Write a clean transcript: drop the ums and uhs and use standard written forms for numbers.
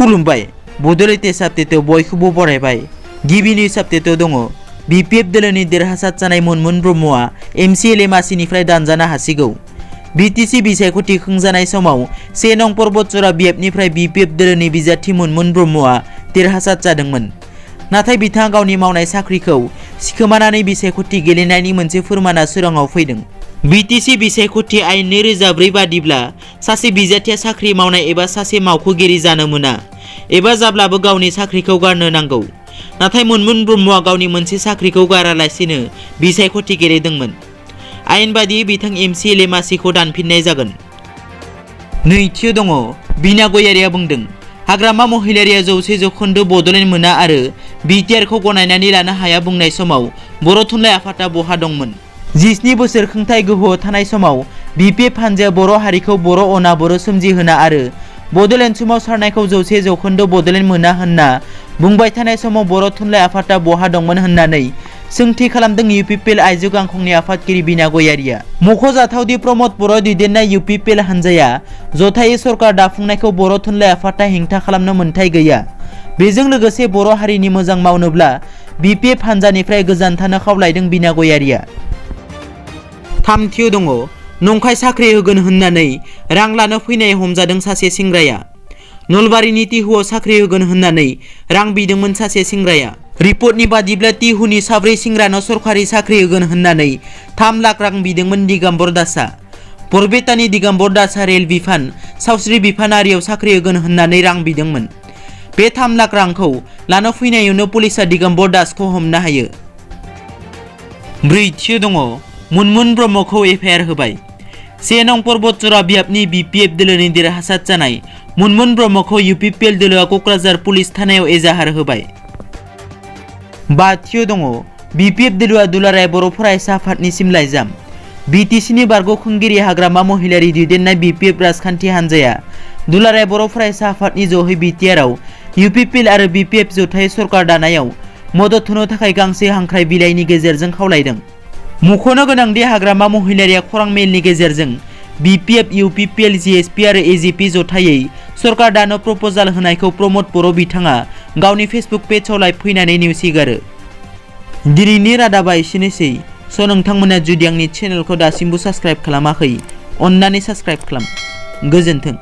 खुलुमबाय बड'लेण्ड साबटेटआव बयखौबो बरायबाय। गिबिनि साबटेटआव दङ बिपिएफ दोलोनि देरहासार जानाय मुनमुन ब्रह्मआ एमसिएलए मासिनिफ्राय दानजानो हासिगौ। बिटिसि बिसायख'थि खुंजानाय समाव 1 नं पर्बतजरा बिएफनिफ्राय बिपिएफ दोलोनि बिजाथि मुनमुन ब्रह्मआ देरहासार जादोंमोन। नाथाय बिथाङा गावनि मावनाय साख्रिखौ सिखोमानानै बिसायख'थि गेलेनायनि मोनसे फोरमाना सोराङाव फैदों। बिटिसि बिसायख'थि आयेन 2004 बादिब्ला सासे बिजाथिया साख्रि मावनाय एबा सासे मावख'गिरि जानो मोना एबा जाब्लाबो गावनि साख्रिखौ गारनो नांगौ। नाथाय मुनमुन ब्रह्मआ गावनि मोनसे साख्रिखौ गारालासिनो बिसायख'थि गेलेदोंमोन। आयेन बादियै बिथां एमसिएलए मासिखौ दानफिननाय जागोन। नैथियाव दङ बिना गयारिया बुंदों हाग्रामा महिलारिया 100% बड'लेण्ड मोना आरो बिटिआरखौ गनायनानै लानो हाया बुंनाय समाव बर' थुनलाइ आफादा बहा दंमोन? 17 बोसोर खुंथाय गोहोआव थानाय समाव बिपिएफ हानजाया बर' हारिखौ बर' अना बर' सोमजिहोना आरो बड'लेण्ड सोमावसारनायखौ 100% बड'लेण्ड मोना होनना बुंबाय थानाय समाव बर' थुनलाइ आफादा बहा दंमोन होननानै सोंथि खालामदों इउपिपिएल आइजो गांखंनि आफादगिरि बिना गयारिया। मख'जाथावदि प्रमद बर' दैदेननाय इउपिपिएल हानजाया जथायै सरकार दाफुंनायखौ बर' थुनलाइ आफादा हेंथा खालामनो मोन्थाय गैया। बेजों लोगोसे बर' हारिनि मोजां मावनोब्ला बिपिएफ हानजानिफ्राय गोजान थानो खावलायदों बिना गयारिया। थामथियाव दङ नंखाय साख्रि होगोन होननानै रां लानो फैनाय हमजादों सासे सेंग्राया। नलबारिनि टिहुआव साख्रि होगोन होननानै रां बिदोंमोन सासे सेंग्राया। रिपर्टनि बादिब्ला टिहुनि 4 सेंग्रानो सरकारि साख्रि होगोन होननानै 3 लाख रां बिदोंमोन दिगम्बर दासआ। बरपेटानि दिगम्बर दासआ रेल बिफान, सावस्रि बिफान आरियाव साख्रि होगोन होननानै रां बिदोंमोन। बे 3 लाख रांखौ लानो फैनायावनो पुलिसआ दिगम्बर दासखौ हमनो हायो। ब्रैथियाव दङ मुनमुन ब्रह्मखौ एफआइआर होबाय। 1 नं पर्बतजरा बिएफनि बिपिएफ दोलोनि देरहासार जानाय मुनमुन ब्रह्मखौ इउपिपिएल दोलोआ क'क्राझार पुलिस थानायाव एजाहार होबाय। बाथियाव दङ बिपिएफ दोलोआ दुलाराय बर' फरायसा आफादनिसिम लाइजाम। बिटिसिनि बारग' खुंगिरि हाग्रामा महिलारि दैदेननाय बिपिएफ राजखान्थि हानजाया दुलाराय बर' फरायसा आफादनि जहै बिटिआरआव इउपिपिएल आरो बिपिएफ जथायै सरकार दानायाव मदद होनो थाखाय गांसे हांख्राय बिलाइनि गेजेरजों खावलायदों। मख'नो गोनांदि हाग्रामा महिलारिया खौरां मेलनि गेजेरजों बिपिएफ, इउपिपिएल, जिएसपि आरो एजिपि जथायै सरकार दानो प्रप'जाल होनायखौ प्रमद बर' बिथाङा गावनि फेसबुक पेजआव लाइभ फैनानै नेवसिगारो। दिनैनि रादाबा एसेनोसै। नोंथांमोना जुदि आंनि चेनेलखौ दासिमबो साबस्क्राइब खालामाखै अन्नानै साबस्क्राइब खालाम। गोजोन्थों।